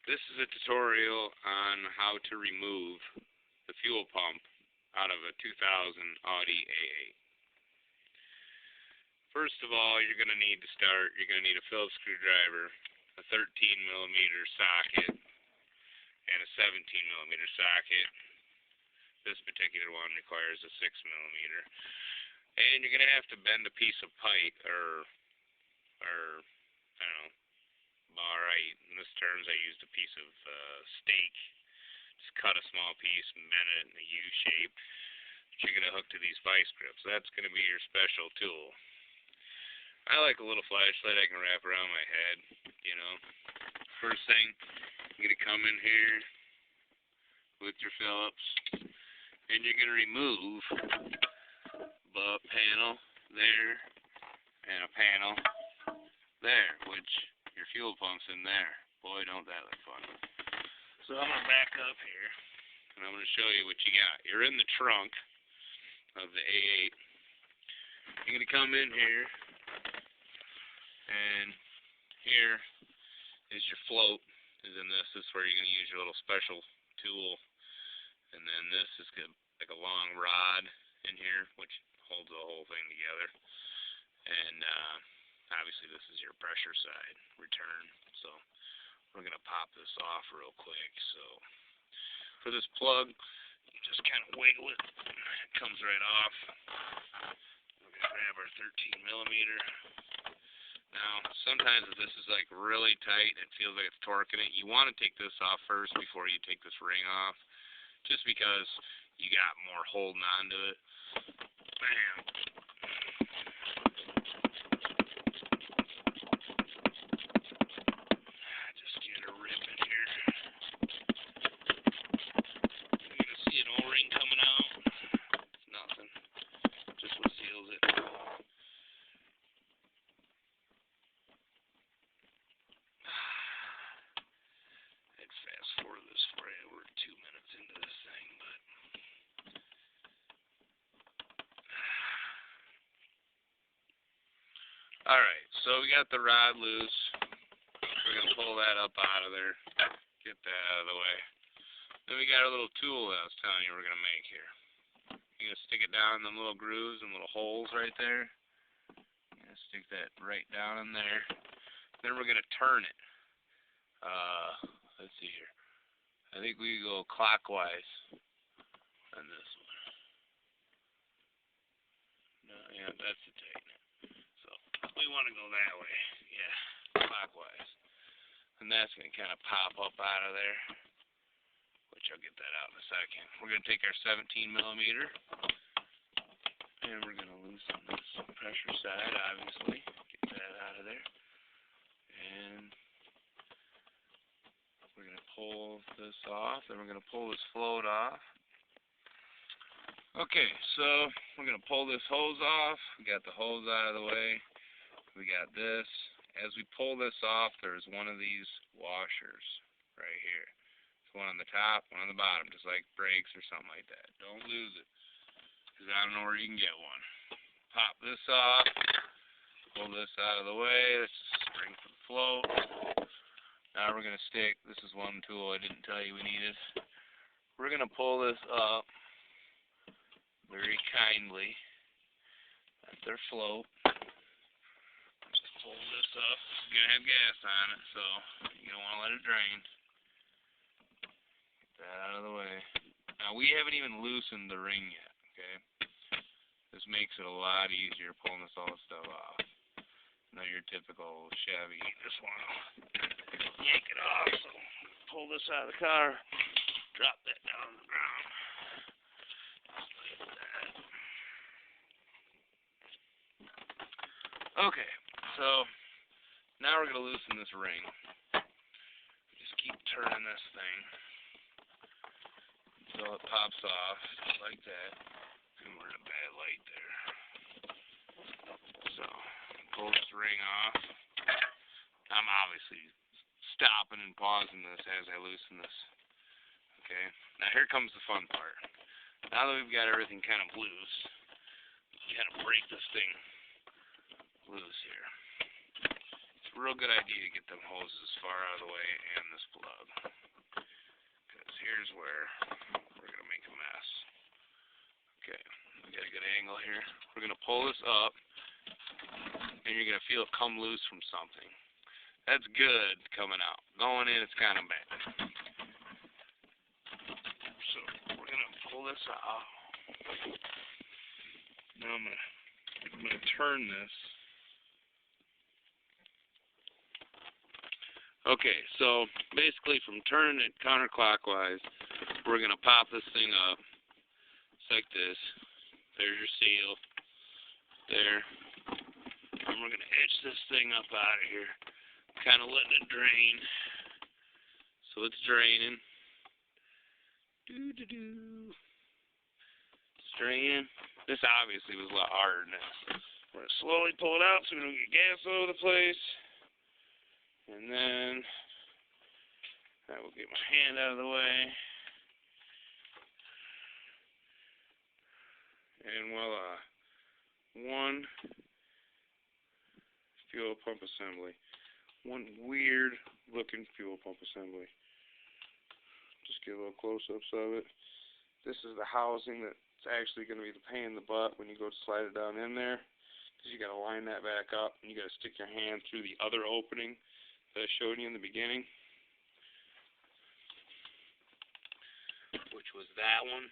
This is a tutorial on how to remove the fuel pump out of a 2000 Audi A8. First of all, you're going to need a Phillips screwdriver, a 13mm socket, and a 17mm socket. This particular one requires a 6mm. And you're going to have to bend a piece of pipe, or I don't know, alright, in this terms I used a piece of steak. Just cut a small piece and bend it in a U shape that you're going to hook to these vice grips. That's going to be your special tool. I like a little flashlight I can wrap around my head, you know. First thing, you're going to come in here with your Phillips, and you're going to remove a panel there and a panel there, which your fuel pump's in there. Boy, don't that look fun. So I'm going to back up here, and I'm going to show you what you got. You're in the trunk of the A8. You're going to come in here, and here is your float. Is in this. This is where you're going to use your little special tool. And then this is good, like a long rod in here, which holds the whole thing together. And obviously this is your pressure side return. So we're going to pop this off real quick. So for this plug, you just kind of wiggle it. It comes right off. We're going to grab our 13mm. Now, sometimes if this is like really tight and it feels like it's torquing it, you want to take this off first before you take this ring off, just because you got more holding onto it. Bam. Just get a rip in here. You're going to see an O-ring coming out. It's nothing. Just what seals it. Fast forward this for you. We're 2 minutes into this thing, but alright, so we got the rod loose. We're going to pull that up out of there. Get that out of the way. Then we got our little tool that I was telling you we're going to make here. You're going to stick it down in them little grooves and little holes right there. You're going to stick that right down in there. Then we're going to turn it. Let's see here. I think we go clockwise on this one. No, yeah, that's the tighten it. So we want to go that way. Yeah, clockwise. And that's going to kind of pop up out of there, which I'll get that out in a second. We're going to take our 17mm, and we're going to loosen this pressure side, obviously. Get that out of there. And we're going to pull this off, then we're going to pull this float off. Okay, so we're going to pull this hose off. We got the hose out of the way. We got this. As we pull this off, there's one of these washers right here. There's one on the top, one on the bottom, just like brakes or something like that. Don't lose it, because I don't know where you can get one. Pop this off. Pull this out of the way. This is a spring for the float. Now we're going to stick, this is one tool I didn't tell you we needed. We're going to pull this up very kindly at their float. Just pull this up. It's going to have gas on it, so you don't want to let it drain. Get that out of the way. Now we haven't even loosened the ring yet, okay? This makes it a lot easier pulling this all stuff off. Not your typical Chevy. You just want to yank it off. So pull this out of the car, drop that down on the ground. Like that. Okay, so now we're going to loosen this ring. Just keep turning this thing until it pops off, just like that. And we're in a bad light there. So pull this ring off. I'm obviously stopping and pausing this as I loosen this. Okay, now here comes the fun part. Now that we've got everything kind of loose, you kind of break this thing loose here. It's a real good idea to get them hoses far out of the way and this plug. pull this up, and you're going to feel it come loose from something. That's good coming out. Going in, it's kind of bad. So we're going to pull this out. Now I'm going to turn this. Okay, so basically from turning it counterclockwise, we're going to pop this thing up. It's like this. There's your seal. There. And we're going to edge this thing up out of here. Kind of letting it drain. So it's draining. Doo-doo-doo. It's draining. This obviously was a lot harder than this. We're going to slowly pull it out so we don't get gas all over the place. And then I will get my hand out of the way. And voila. One fuel pump assembly. One weird looking fuel pump assembly. Just get a little close-ups of it. This is the housing that's actually going to be the pain in the butt when you go to slide it down in there. Because you got to line that back up and you got to stick your hand through the other opening that I showed you in the beginning, which was that one.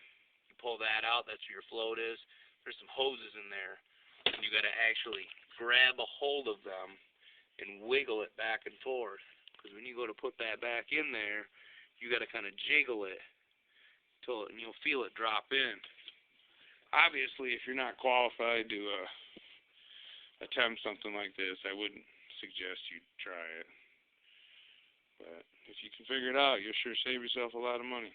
You pull that out, that's where your float is. There's some hoses in there, and you got to actually grab a hold of them and wiggle it back and forth. Because when you go to put that back in there, you got to kind of jiggle it till and you'll feel it drop in. Obviously, if you're not qualified to attempt something like this, I wouldn't suggest you try it. But if you can figure it out, you'll sure save yourself a lot of money.